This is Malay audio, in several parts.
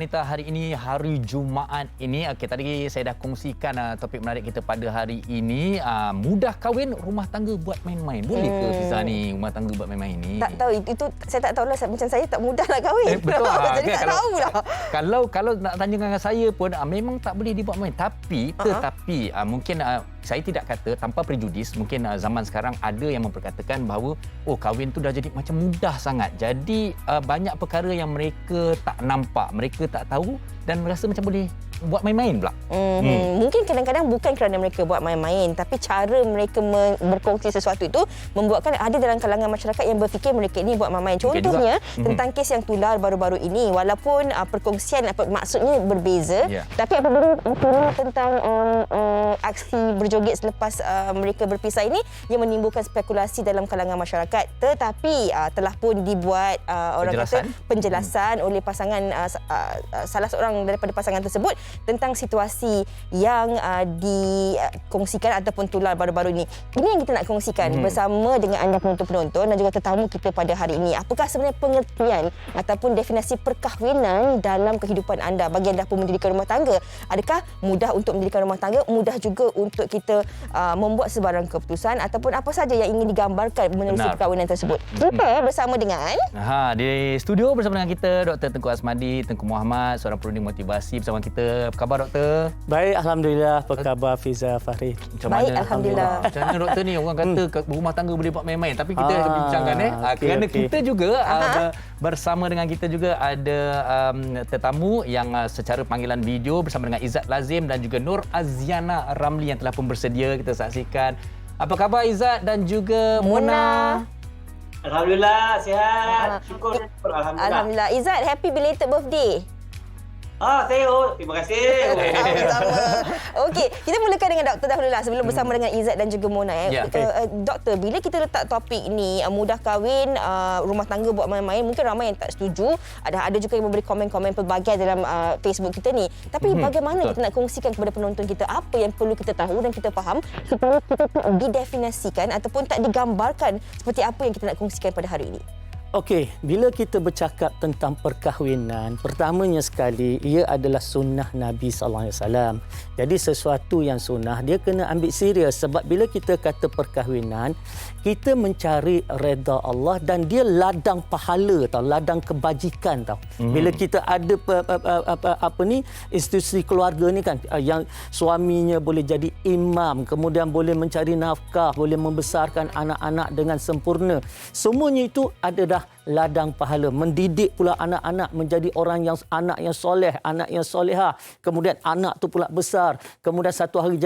Wanita hari ini, hari Jumaat ini, tadi saya dah kongsikan topik menarik kita pada hari ini. Mudah kahwin, rumah tangga buat main-main. Boleh ke Fiza ni, rumah tangga buat main-main ni? Tak tahu, itu saya tak tahulah. Macam saya tak mudah nak kahwin. Betul. Jadi tak tahulah. Kalau nak tanya dengan saya pun, memang tak boleh dibuat main. Tetapi mungkin saya tidak kata tanpa prejudis, mungkin zaman sekarang ada yang memperkatakan bahawa kahwin tu dah jadi macam mudah sangat. Jadi banyak perkara yang mereka tak nampak, mereka tak tahu dan merasa macam boleh buat main-main pula. Mungkin kadang-kadang bukan kerana mereka buat main-main, tapi cara mereka berkongsi sesuatu itu membuatkan ada dalam kalangan masyarakat yang berfikir mereka ini buat main-main. Contohnya tentang kes yang tular baru-baru ini, walaupun perkongsian maksudnya berbeza, tapi apabila tentang aksi berjoget selepas mereka berpisah ini yang menimbulkan spekulasi dalam kalangan masyarakat. Tetapi telah pun dibuat penjelasan oleh pasangan salah seorang daripada pasangan tersebut tentang situasi yang dikongsikan ataupun tular baru-baru ini. Ini yang kita nak kongsikan bersama dengan anda penonton-penonton dan juga tetamu kita pada hari ini. Apakah sebenarnya pengertian ataupun definisi perkahwinan dalam kehidupan anda bagi anda pun mendirikan rumah tangga? Adakah mudah untuk mendirikan rumah tangga? Mudah juga untuk kita membuat sebarang keputusan ataupun apa saja yang ingin digambarkan menerusi perkahwinan tersebut? Kita bersama dengan di studio bersama dengan kita Dr. Tengku Asmadi, Tengku Muhammad, seorang perunding motivasi bersama kita. Apa khabar, Doktor? Baik, alhamdulillah. Apa khabar Fiza, Farid? Baik, alhamdulillah. Macam mana, Doktor ni? Orang kata rumah tangga boleh buat main-main, tapi kita akan bincangkan kerana kita juga bersama dengan kita juga ada tetamu yang secara panggilan video bersama dengan Izzat Lazim dan juga Nur Aziana Ramli yang telah pun bersedia kita saksikan. Apa khabar Izzat dan juga Mona? Alhamdulillah, sihat. Syukur. Alhamdulillah. Izzat, happy belated birthday. Terima kasih. Sama-sama. Okey, kita mulakan dengan doktor dahululah sebelum bersama dengan Izzat dan juga Mona. Doktor, bila kita letak topik ni, mudah kahwin, rumah tangga buat main-main, mungkin ramai yang tak setuju. Ada juga yang memberi komen-komen pelbagai dalam Facebook kita ni. Tapi bagaimana kita nak kongsikan kepada penonton kita apa yang perlu kita tahu dan kita faham supaya kita tak didefinisikan ataupun tak digambarkan seperti apa yang kita nak kongsikan pada hari ini? Okey, bila kita bercakap tentang perkahwinan, pertamanya sekali, ia adalah sunnah Nabi SAW. Jadi sesuatu yang sunnah, dia kena ambil serius. Sebab bila kita kata perkahwinan, kita mencari redha Allah dan dia ladang pahala, ladang kebajikan. Bila kita ada institusi keluarga ni kan, yang suaminya boleh jadi imam, kemudian boleh mencari nafkah, boleh membesarkan anak-anak dengan sempurna. Semuanya itu adalah ladang pahala. Mendidik pula anak-anak menjadi orang yang anak yang soleh, anak yang soleha. Kemudian anak tu pula besar. Kemudian satu hari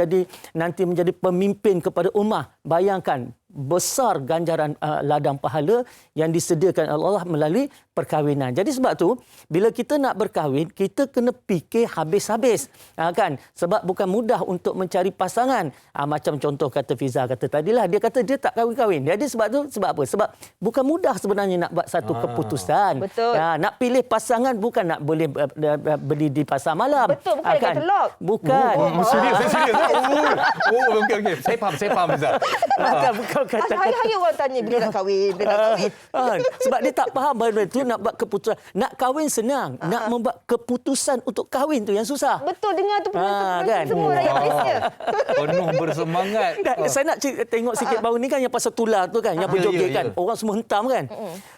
nanti menjadi pemimpin kepada ummah. Bayangkan besar ganjaran ladang pahala yang disediakan Allah melalui perkahwinan. Jadi sebab tu bila kita nak berkahwin, kita kena fikir habis-habis. Kan? Sebab bukan mudah untuk mencari pasangan. Macam contoh kata Fiza kata tadilah, dia kata dia tak kahwin-kahwin. Jadi sebab tu, sebab apa? Sebab bukan mudah sebenarnya nak buat satu keputusan. Betul. Nak pilih pasangan bukan nak boleh beli di pasar malam. Betul, bukan dekat telok. Bukan. Serius. Okey. Saya faham Fiza. Bukan kata Hari-hari orang tanya bila nak kahwin, sebab dia tak faham benda itu nak buat keputusan. Nak kahwin senang, nak membuat keputusan untuk kahwin tu yang susah. Betul, dengar tu kan? Semua rakyat Malaysia. Penuh bersemangat. Saya nak tengok sikit baru ni kan yang pasal tular tu kan, yang berjoget kan. Orang semua hentam kan.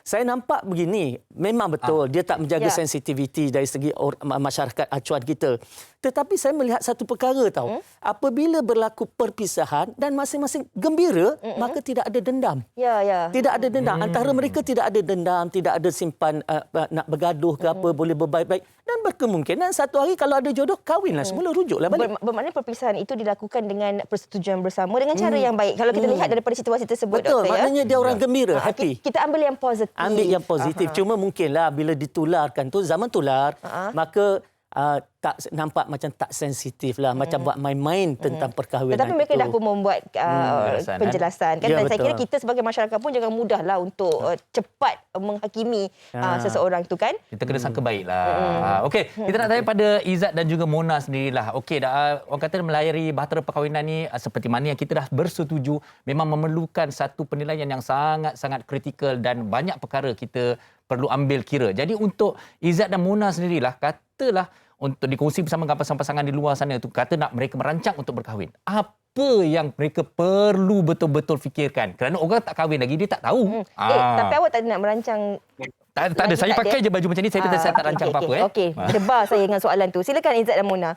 Saya nampak begini, memang betul dia tak menjaga sensitiviti dari segi masyarakat acuan kita. Tetapi saya melihat satu perkara apabila berlaku perpisahan dan masing-masing gembira, maka tidak ada dendam. Tidak ada dendam. Antara mereka tidak ada dendam, tidak ada simpan nak bergaduh ke apa, boleh berbaik-baik. Dan berkemungkinan satu hari kalau ada jodoh, kahwinlah semula, rujuklah balik. Bermakna perpisahan itu dilakukan dengan persetujuan bersama dengan cara yang baik. Kalau kita lihat daripada situasi tersebut, betul, doktor, maknanya dia orang gembira, happy. Kita ambil yang positif. Ambil yang positif. Cuma mungkinlah bila ditularkan tu, zaman tular, maka tak nampak macam tak sensitif lah, macam buat main-main tentang perkahwinan. Tetapi mereka itu. dah pun membuat penjelasan kan. Ya, Dan saya kira betul. kita sebagai masyarakat pun jangan mudahlah untuk cepat menghakimi seseorang tu kan. Kita kena sangka baiklah. Okey, kita nak tanya pada Izzat dan juga Mona sendirilah. Okey, orang kata melayari bahtera perkahwinan ni seperti mana yang kita dah bersetuju, memang memerlukan satu penilaian yang sangat-sangat kritikal dan banyak perkara kita perlu ambil kira. Jadi untuk Izzat dan Mona sendirilah, katalah untuk dikongsi bersama dengan pasangan-pasangan di luar sana tu, kata nak mereka merancang untuk berkahwin. Apa yang mereka perlu betul-betul fikirkan? Kerana orang tak kahwin lagi, dia tak tahu. Tapi awak tak nak merancang. Tak ada. Saya tak pakai ada. je baju macam ni. Saya tak rancang apa-apa. Okey, debar saya dengan soalan tu. Silakan Izzat dan Mona.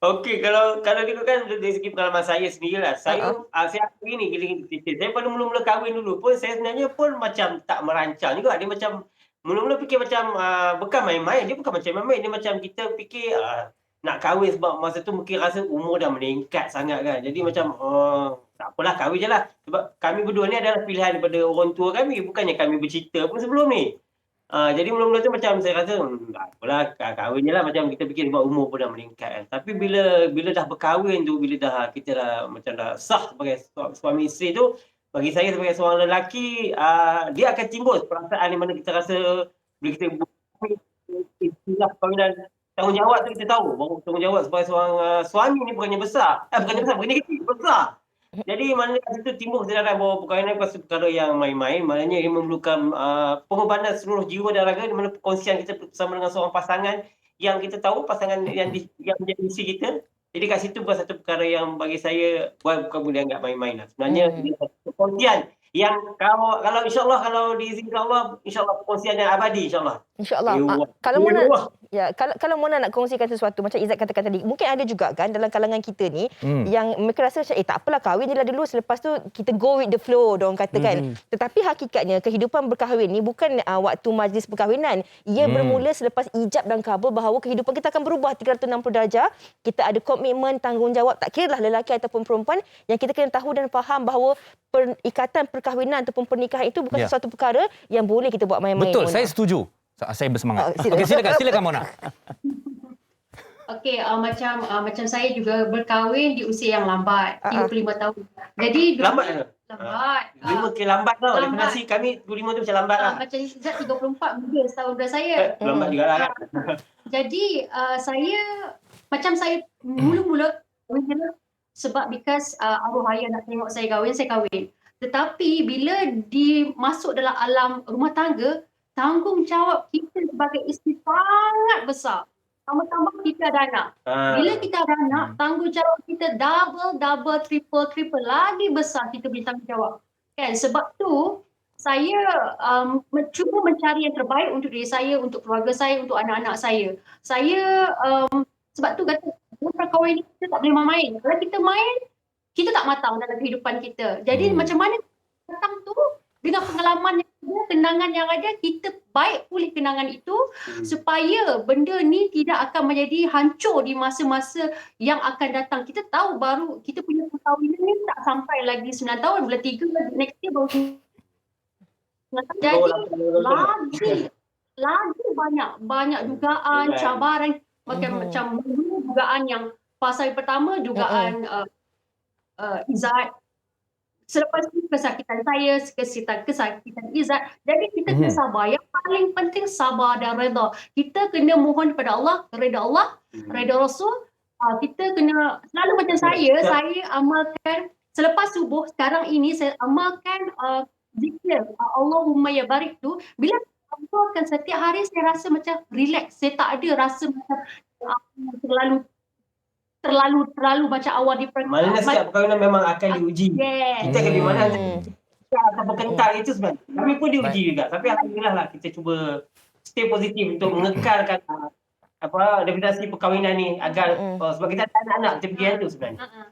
Okey, kalau ikutkan dari segi pengalaman saya sendirilah. Saya akui ni gila-gila cerita. Saya pada mula-mula kahwin dulu pun saya sebenarnya pun macam tak merancang juga. Dia macam mula-mula fikir macam bukan main-main. Dia bukan macam main-main. Dia macam kita fikir nak kahwin sebab masa tu mungkin rasa umur dah meningkat sangat kan. Jadi macam tak apalah, kahwin je lah. Sebab kami berdua ni adalah pilihan daripada orang tua kami. Bukannya kami bercerita pun sebelum ni. Jadi mula-mula tu macam saya rasa apalah, kahwin je lah. Macam kita fikir sebab umur pun dah meningkat kan. Tapi bila dah berkahwin tu, bila kita dah macam dah sah sebagai suami isteri tu, bagi saya sebagai seorang lelaki, dia akan timbul perasaan di mana kita rasa bila kita istilah perkahwinan, tanggungjawab tu kita tahu bahawa tanggungjawab sebagai seorang suami ni bukannya besar. Bukannya kecil, besar. Jadi maknanya kat situ timbul kesedaran bahawa perkahwinan bukan perkara yang main-main. Maknanya ia memerlukan pengorbanan seluruh jiwa dan raga, di mana perkongsian kita bersama dengan seorang pasangan yang kita tahu, pasangan yang menjadi isteri kita. Jadi kat situ bukan satu perkara yang bagi saya bukan boleh anggap main-main lah. Sebenarnya ia satu perkongsian yang kalau insya-Allah, kalau diizinkan Allah, insya-Allah perkongsian yang abadi, insya-Allah. InsyaAllah. Kalau Mona nak kongsikan sesuatu macam Izzat katakan tadi, mungkin ada juga kan dalam kalangan kita ni yang mereka rasa macam tak apalah, kahwin je lah dulu, selepas tu kita go with the flow, diorang kata kan. Tetapi hakikatnya kehidupan berkahwin ni bukan waktu majlis perkahwinan. Ia bermula selepas ijab dan kabul bahawa kehidupan kita akan berubah 360 darjah. Kita ada komitmen, tanggungjawab, tak kira lah lelaki ataupun perempuan, yang kita kena tahu dan faham bahawa ikatan perkahwinan ataupun pernikahan itu bukan sesuatu perkara yang boleh kita buat main-main. Betul, Mona. saya setuju. Saya bersemangat. Okey, silakan Mona. Okey, macam saya juga berkahwin di usia yang lambat, 35 tahun. Jadi Lambat ke? Lambat. 5 ke lambat tau. Definisi kami 25 tu macam lambat lah. Macam Izzat 34 muda setahun daripada saya. Lambat juga lah. Jadi saya mula-mula sebab because arwah ayah nak tengok saya kahwin. Tetapi bila masuk dalam alam rumah tangga, tanggungjawab kita sebagai isteri sangat besar. Tambah-tambah kita ada anak. Bila kita ada anak, tanggungjawab kita double, triple lagi besar kita punya tanggungjawab. Kan? Sebab tu saya cuba mencari yang terbaik untuk diri saya, untuk keluarga saya, untuk anak-anak saya. Sebab tu kata perkahwinan kita tak boleh main. Kalau kita main, kita tak matang dalam kehidupan kita. Jadi macam mana datang tu dengan pengalaman yang ada, kenangan yang ada, kita baik pulih kenangan itu supaya benda ni tidak akan menjadi hancur di masa-masa yang akan datang. Kita tahu baru kita punya perkahwinan ni tak sampai lagi 9 tahun, bulan 3 next year baru 9 tahun. Jadi lagi banyak dugaan, cabaran, macam dugaan yang pasal pertama, dugaan Izzat. Selepas itu kesakitan saya, kesakitan Izzat. Jadi kita kena sabar. Yang paling penting sabar dan redha. Kita kena mohon kepada Allah, redha Allah, redha Rasul. Kita kena selalu macam saya amalkan selepas subuh sekarang ini, saya amalkan zikir Allahumma ya barik tu. Bila amalkan setiap hari, saya rasa macam relax. Saya tak ada rasa macam terlalu macam awal di Maknanya setiap perkahwinan memang akan diuji. Yes. Kita akan di mana ataupun kental itu sebenarnya. Kami pun diuji juga. Tapi alhamdulillah lah kita cuba stay positif untuk mengekalkan definisi perkahwinan ni agar sebab kita ada anak-anak kita fikir itu sebenarnya.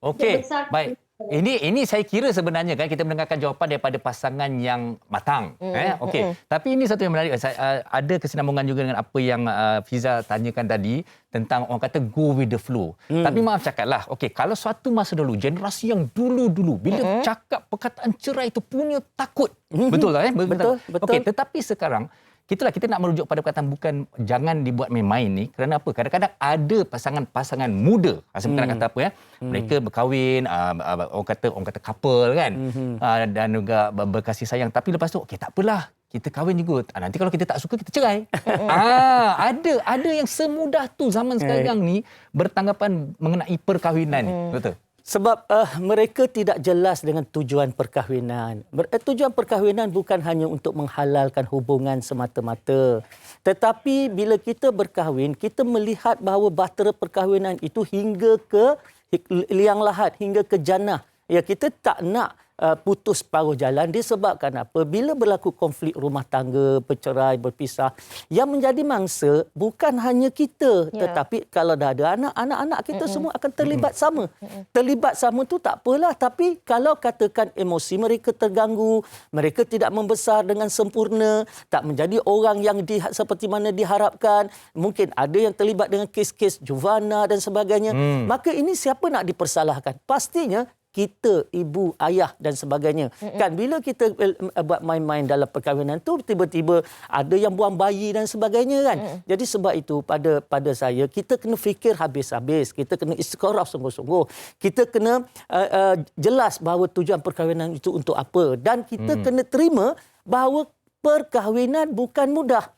Okey, baik. Ini saya kira sebenarnya kan kita mendengarkan jawapan daripada pasangan yang matang. Okey. Tapi ini satu yang menarik. Ada kesinambungan juga dengan apa yang Fiza tanyakan tadi tentang orang kata go with the flow. Tapi maaf cakaplah. Okey, kalau suatu masa dulu, generasi yang dulu bila cakap perkataan cerai itu punya takut. Betul tak? Betul. Okey, tetapi sekarang kita nak merujuk pada perkataan bukan jangan dibuat main-main ni kerana apa? Kadang-kadang ada pasangan-pasangan muda, sebenarnya kata apa ya? Mereka berkahwin, orang kata couple kan. Dan juga berkasih sayang, tapi lepas tu okey tak apalah. Kita kahwin juga. Nanti kalau kita tak suka kita cerai. Ada yang semudah tu zaman sekarang ni bertanggapan mengenai perkahwinan ni. Betul. Sebab mereka tidak jelas dengan tujuan perkahwinan. Tujuan perkahwinan bukan hanya untuk menghalalkan hubungan semata-mata. Tetapi bila kita berkahwin, kita melihat bahawa bahtera perkahwinan itu hingga ke liang lahat, hingga ke jannah. Ya, kita tak nak putus paruh jalan disebabkan apa? Bila berlaku konflik rumah tangga, bercerai, berpisah, yang menjadi mangsa bukan hanya kita, tetapi kalau dah ada anak-anak kita semua akan terlibat sama. Terlibat sama tu tak apalah, tapi kalau katakan emosi mereka terganggu, mereka tidak membesar dengan sempurna, tak menjadi orang yang seperti mana diharapkan, mungkin ada yang terlibat dengan kes-kes juvana dan sebagainya, maka ini siapa nak dipersalahkan? Pastinya kita, ibu, ayah dan sebagainya. Kan bila kita buat main-main dalam perkahwinan tu, tiba-tiba ada yang buang bayi dan sebagainya kan. Jadi sebab itu pada saya, kita kena fikir habis-habis. Kita kena istikharah sungguh-sungguh. Kita kena jelas bahawa tujuan perkahwinan itu untuk apa. Dan kita kena terima bahawa perkahwinan bukan mudah.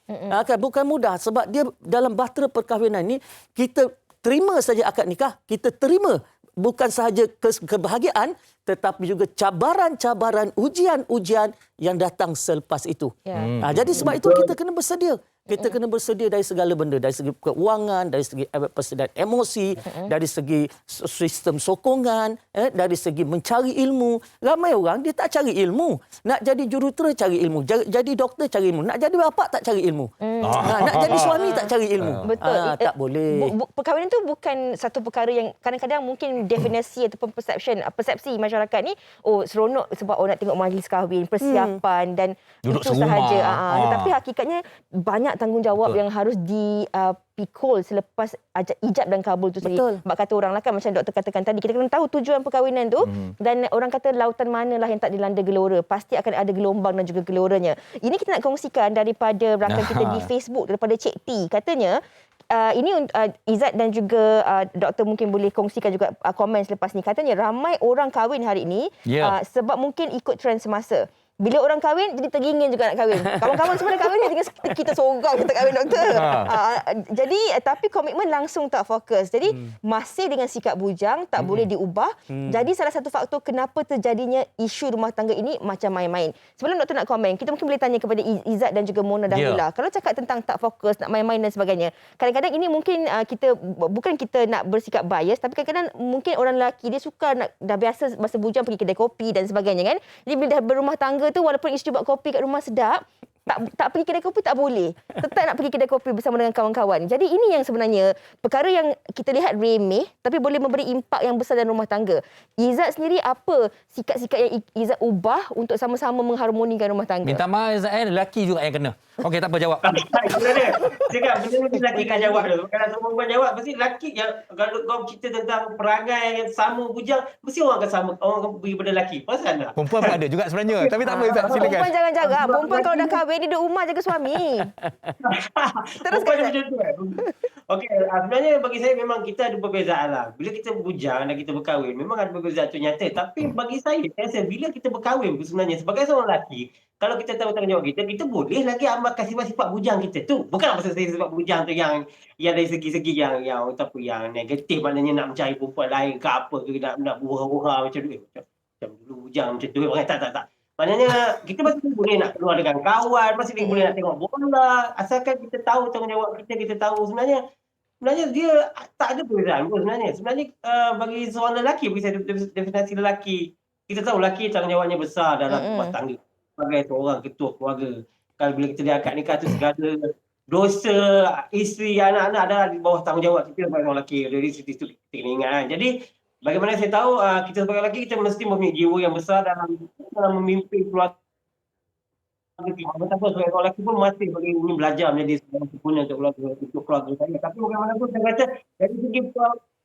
Bukan mudah sebab dia dalam bahtera perkahwinan ni, kita terima saja akad nikah, kita terima bukan sahaja kebahagiaan tetapi juga cabaran-cabaran, ujian-ujian yang datang selepas itu. Jadi sebab itu kita kena bersedia. Kita kena bersedia dari segala benda, dari segi keuangan, dari segi persediaan emosi, dari segi sistem sokongan, dari segi mencari ilmu. Ramai orang dia tak cari ilmu. Nak jadi jurutera cari ilmu, jadi doktor cari ilmu, nak jadi bapa tak cari ilmu. Nak jadi suami tak cari ilmu. Betul. Tak boleh. Perkahwinan tu bukan satu perkara yang kadang-kadang mungkin definisi ataupun persepsi masyarakat ni, seronok sebab orang nak tengok majlis kahwin, persiapan dan duduk itu serumah. sahaja. Tetapi hakikatnya banyak tanggungjawab yang harus dipikul selepas ijab dan kabul tu sendiri. Sebab kata orang lah kan, macam doktor katakan tadi, kita kena tahu tujuan perkahwinan tu, dan orang kata lautan manalah yang tak dilanda gelora, pasti akan ada gelombang dan juga geloranya. Ini kita nak kongsikan daripada rakan kita di Facebook, daripada Cik T. Katanya ini Izzat dan juga doktor mungkin boleh kongsikan juga komen selepas ni. Katanya ramai orang kahwin hari ini sebab mungkin ikut trend semasa. Bila orang kahwin, jadi teringin juga nak kahwin. Kawan-kawan semua dah kahwin, tinggal kita sorang kita kahwin, doktor. Jadi, tapi komitmen langsung tak fokus. Jadi, masih dengan sikap bujang, tak boleh diubah. Jadi, salah satu faktor kenapa terjadinya isu rumah tangga ini macam main-main. Sebelum doktor nak komen, kita mungkin boleh tanya kepada Izzat dan juga Mona dahulu. Kalau cakap tentang tak fokus, nak main-main dan sebagainya, kadang-kadang ini mungkin bukan kita nak bersikap bias, tapi kadang-kadang mungkin orang lelaki, dia suka dah biasa masa bujang pergi kedai kopi dan sebagainya kan. Jadi, bila dah berumah tangga tu, walaupun isteri buat kopi kat rumah sedap, tak pergi kedai kopi tak boleh. Tetap nak pergi kedai kopi bersama dengan kawan-kawan. Jadi ini yang sebenarnya perkara yang kita lihat remeh tapi boleh memberi impak yang besar dalam rumah tangga. Izzat sendiri, apa sikap-sikap yang Izzat ubah untuk sama-sama mengharmonikan rumah tangga? Minta maaf Izzat, lelaki juga yang kena. Okey, tak apa, jawab. Sebenarnya, cakap benda ni lelaki kan jawab dulu. Kalau semua perempuan jawab, mesti lelaki yang kalau kau cerita tentang perangai yang sama bujang, mesti orang akan pergi pada lelaki. Pasal tak? Perempuan pun ada juga sebenarnya. Tapi tak apa Izzat, silakan. Perempuan jangan jaga. Perempuan kalau dah kahwin, dia duduk rumah jaga suami. Teruskan, Bukan macam tu. Okey, sebenarnya bagi saya memang kita ada perbezaan lah. Bila kita bujang dan kita berkahwin, memang ada perbezaan tu nyata. Tapi bagi saya rasa bila kita berkahwin sebenarnya sebagai seorang lelaki, kalau kita tahu tanggungjawab kita boleh lagi amal sifat bujang kita tu. Bukan maksud saya sifat bujang tu yang dari segi-segi yang negatif, maknanya nak mencari perempuan lain ke apa ke, nak buha-buha macam dulu. Macam dulu bujang macam tu. Tak. Maknanya kita masih boleh nak keluar dengan kawan, masih boleh nak tengok bola, asalkan kita tahu tanggungjawab kita tahu sebenarnya dia tak ada perbezaan pun sebenarnya. Sebenarnya bagi seorang lelaki, bagi saya definisi lelaki, kita tahu lelaki tanggungjawabnya besar dalam rumah tangga. Sebagai seorang ketua keluarga, kalau bila kita diangkat nikah tu segala dosa isteri, anak-anak adalah di bawah tanggungjawab kita sebagai orang lelaki. Jadi itu kita kena ingat kan. Jadi bagaimana saya tahu kita sebagai lelaki, kita mesti mempunyai jiwa yang besar dalam memimpin keluarga. Betapa sebagai orang lelaki pun masih ingin belajar menjadi seorang sempurna untuk keluarga saya. Tapi bagaimanapun saya kata dari segi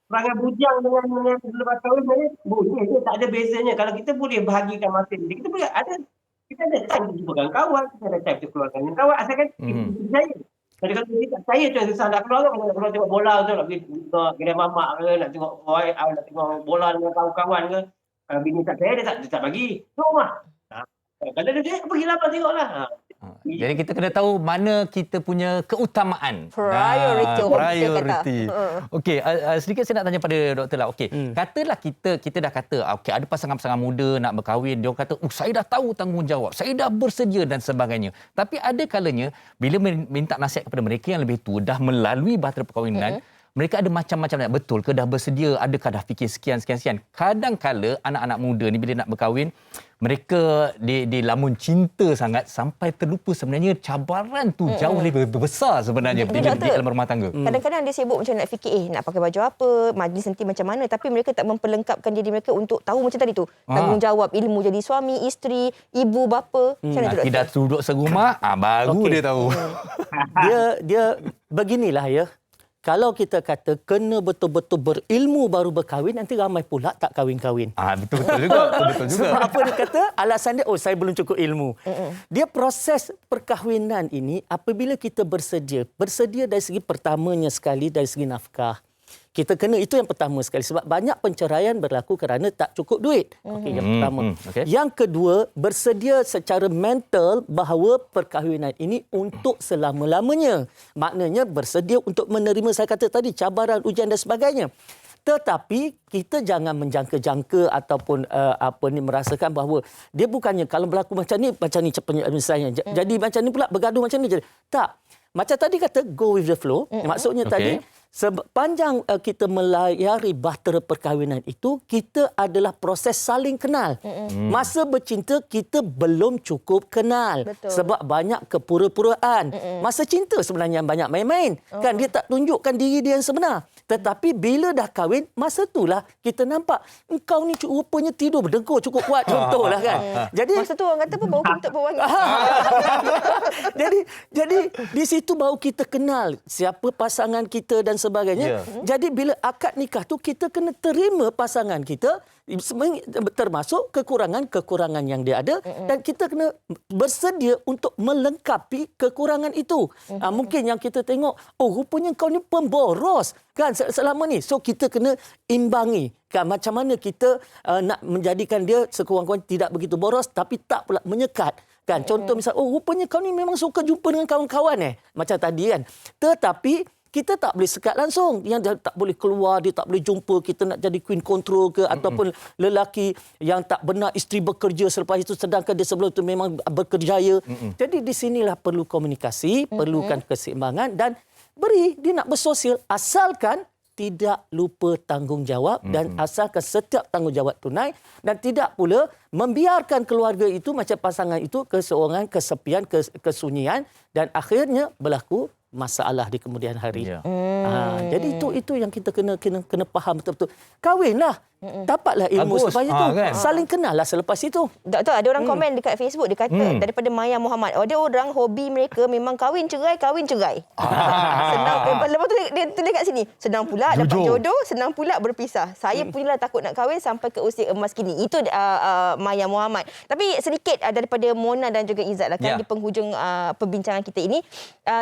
perangai bujang dengan lepas kahwin, boleh, tak ada bezanya. Kalau kita boleh bahagikan masa ini, kita boleh ada Kita ada time untuk jumpa dengan kawan, kita ada time untuk keluar dengan kawan, asalkan kita percaya. Jadi kalau kita tak percaya tu yang susah nak keluar kan, nak keluar tengok bola tu, nak pergi tengok kedai mamak ke, nak tengok nak tengok bola dengan kawan-kawan ke. Kalau bini tak percaya, dia tak bagi. Tengok rumah. Kalau dia duit, pergilah abang tengoklah. Jadi kita kena tahu mana kita punya keutamaan. Priority, orang kita Priority. Okey, sedikit saya nak tanya pada Dr. Lau. Okey, katalah kita dah kata, okey, ada pasangan-pasangan muda nak berkahwin, dia orang kata, saya dah tahu tanggungjawab, saya dah bersedia dan sebagainya. Tapi ada kalanya bila minta nasihat kepada mereka yang lebih tua, dah melalui bahtera perkahwinan, mereka ada macam-macam, betul ke dah bersedia, adakah dah fikir sekian. Kadang-kala anak-anak muda ni bila nak berkahwin, mereka dilamun cinta sangat sampai terlupa sebenarnya cabaran tu jauh lebih besar sebenarnya di dalam rumah tangga. Kadang-kadang dia sibuk macam nak fikir nak pakai baju apa, majlis nanti macam mana, tapi mereka tak memperlengkapkan diri mereka untuk tahu macam tadi tu, tanggungjawab ilmu jadi suami, isteri, ibu, bapa. Macam mana tu, Tidak duduk serumah, baru dia tahu. Dia beginilah ya. Kalau kita kata kena betul-betul berilmu baru berkahwin, nanti ramai pula tak kahwin-kahwin. Betul juga. Betul juga. Sebab apa dia kata? Alasan dia, saya belum cukup ilmu. Dia proses perkahwinan ini, apabila kita bersedia dari segi pertamanya sekali, dari segi nafkah. Kita kena, itu yang pertama sekali. Sebab banyak penceraian berlaku kerana tak cukup duit. Okey, yang pertama. Yang kedua, bersedia secara mental bahawa perkahwinan ini untuk selama-lamanya. Maknanya bersedia untuk menerima, saya kata tadi, cabaran, ujian dan sebagainya. Tetapi kita jangan menjangka-jangka ataupun merasakan bahawa dia bukannya kalau berlaku macam ni misalnya. Jadi macam ni pula, bergaduh macam ni. Tak. Macam tadi kata, go with the flow. Maksudnya tadi, sepanjang kita melayari bahtera perkahwinan itu, kita adalah proses saling kenal. Masa bercinta, kita belum cukup kenal. Betul. Sebab banyak kepura-puraan. Masa cinta sebenarnya banyak main-main. Kan dia tak tunjukkan diri dia yang sebenar. Tetapi bila dah kahwin, masa itulah kita nampak, engkau ni rupanya tidur berdengkur cukup kuat, contohlah kan. Jadi masa tu orang kata apa, bau kentut pewangi. jadi di situ baru kita kenal siapa pasangan kita dan sebagainya. Jadi bila akad nikah tu, kita kena terima pasangan kita, termasuk kekurangan-kekurangan yang dia ada, dan kita kena bersedia untuk melengkapi kekurangan itu. Mungkin yang kita tengok, rupanya kau ni pemboros kan selama ni. So kita kena imbangi kan, macam mana kita nak menjadikan dia sekurang-kurangnya tidak begitu boros tapi tak pula menyekat. Kan, contoh misal, rupanya kau ni memang suka jumpa dengan kawan-kawan macam tadi kan. Tetapi kita tak boleh sekat langsung. Yang dia tak boleh keluar, dia tak boleh jumpa, kita nak jadi queen control ke, ataupun lelaki yang tak benar isteri bekerja selepas itu, sedangkan dia sebelum itu memang berkerjaya. Jadi di sinilah perlu komunikasi, perlukan keseimbangan dan beri dia nak bersosial, asalkan tidak lupa tanggungjawab dan asalkan setiap tanggungjawab tunai, dan tidak pula membiarkan keluarga itu macam pasangan itu keseorangan, kesepian, kesunyian, dan akhirnya berlaku masalah di kemudian hari. Jadi itu yang kita kena faham betul-betul. Kahwinlah, dapatlah ilmu supaya tu kan? saling kenal lah selepas itu. Doktor, ada orang komen dekat Facebook, dia kata daripada Maya Muhammad, ada orang hobi mereka memang kahwin cerai. Senang. Lepas tu dia tulis kat sini, senang pula dapat jodoh, senang pula berpisah. Saya punyalah takut nak kahwin sampai ke usia emas kini. Itu Maya Muhammad. Tapi sedikit daripada Mona dan juga Izzat lah kan, di penghujung perbincangan kita ini,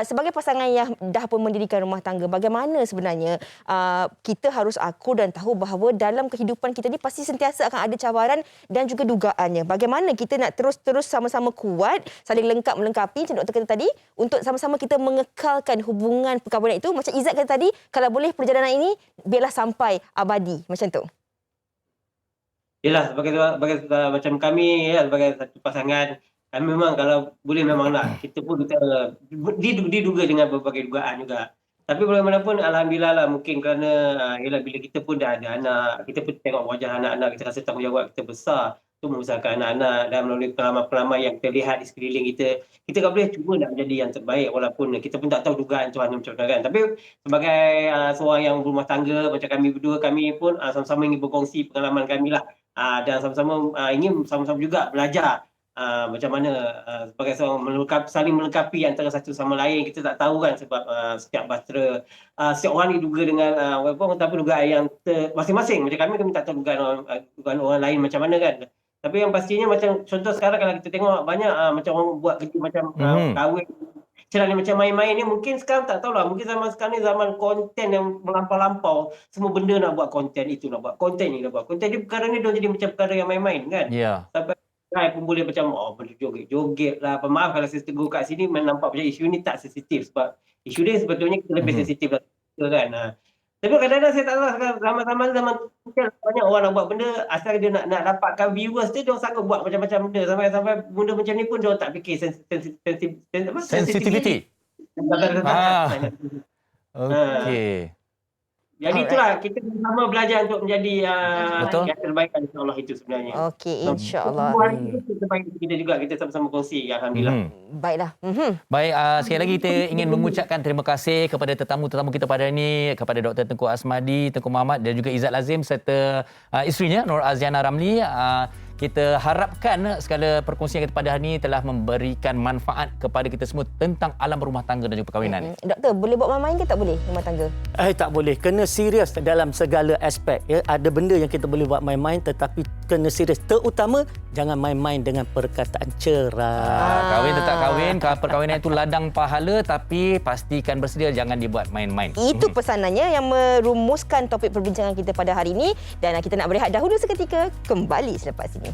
sebagai pasangan yang dah pun mendirikan rumah tangga, bagaimana sebenarnya kita harus akur dan tahu bahawa dalam kehidupan kita ni pasti sentiasa akan ada cabaran dan juga dugaannya. Bagaimana kita nak terus sama-sama kuat, saling lengkap melengkapi macam doktor kata tadi, untuk sama-sama kita mengekalkan hubungan perkahwinan itu. Macam Izzat kata tadi, kalau boleh perjalanan ini biarlah sampai abadi, macam tu. Yalah, sebagai macam kami ya, sebagai satu pasangan, kami memang kalau boleh memang nak, kita pun kita diduga dengan berbagai dugaan juga. Tapi bagaimanapun alhamdulillah lah, mungkin kerana ialah bila kita pun dah ada anak, kita pun tengok wajah anak-anak, kita rasa tanggungjawab kita besar untuk membesarkan anak-anak, dan melalui pengalaman-pengalaman yang kita lihat di sekeliling kita kalau boleh cuba nak menjadi yang terbaik, walaupun kita pun tak tahu dugaan Tuhan macam mana kan. Tapi sebagai seorang yang berumah tangga macam kami berdua, kami pun sama-sama ingin berkongsi pengalaman kami lah, dan sama-sama ingin sama-sama juga belajar macam mana sebagai seorang saling melengkapi antara satu sama lain. Kita tak tahu kan, sebab setiap bahtera setiap orang diduga dengan tapi dugaan yang masing-masing. Macam kami tak tahu dugaan orang lain macam mana kan. Tapi yang pastinya macam contoh sekarang kalau kita tengok banyak macam orang buat kerja macam kahwin. Cara ni macam main-main ni mungkin sekarang tak tahulah. Mungkin zaman sekarang ni zaman konten yang melampau-lampau. Semua benda nak buat konten. Itu nak buat konten ni nak buat konten. Jadi perkara ni dah jadi macam perkara yang main-main kan. Ya. Sampai pun boleh macam boleh joget-joget lah. Maaf kalau saya tegur kat sini nampak macam isu ni tak sensitif. Sebab isu ni sebetulnya kita lebih sensitif lah kan. Tapi kadang-kadang saya tak tahu zaman banyak orang nak buat benda asal dia nak dapatkan viewers dia sanggup buat macam-macam benda sampai benda macam ni pun dia tak fikir sensitivity. Okey. Jadi itulah kita bersama belajar untuk menjadi Betul. yang terbaik insya-Allah itu sebenarnya. Okey, insya-Allah. Terbaik kita juga kita sama-sama kongsi alhamdulillah. Baiklah. Baik, sekali lagi kita ingin mengucapkan terima kasih kepada tetamu-tetamu kita pada hari ini, kepada Dr. Tengku Asmadi, Tengku Muhammad dan juga Izzat Lazim serta isterinya Nur Aziana Ramli. Kita harapkan segala perkongsian kita pada hari ini telah memberikan manfaat kepada kita semua tentang alam rumah tangga dan juga perkahwinan. Doktor, boleh buat main-main ke tak boleh rumah tangga? Tak boleh. Kena serius dalam segala aspek. Ya. Ada benda yang kita boleh buat main-main tetapi kena serius. Terutama jangan main-main dengan perkataan cerah. Kahwin tetap kahwin. Perkahwinan itu ladang pahala tapi pastikan bersedia, jangan dibuat main-main. Itu pesanannya yang merumuskan topik perbincangan kita pada hari ini dan kita nak berehat dahulu seketika, kembali selepas ini.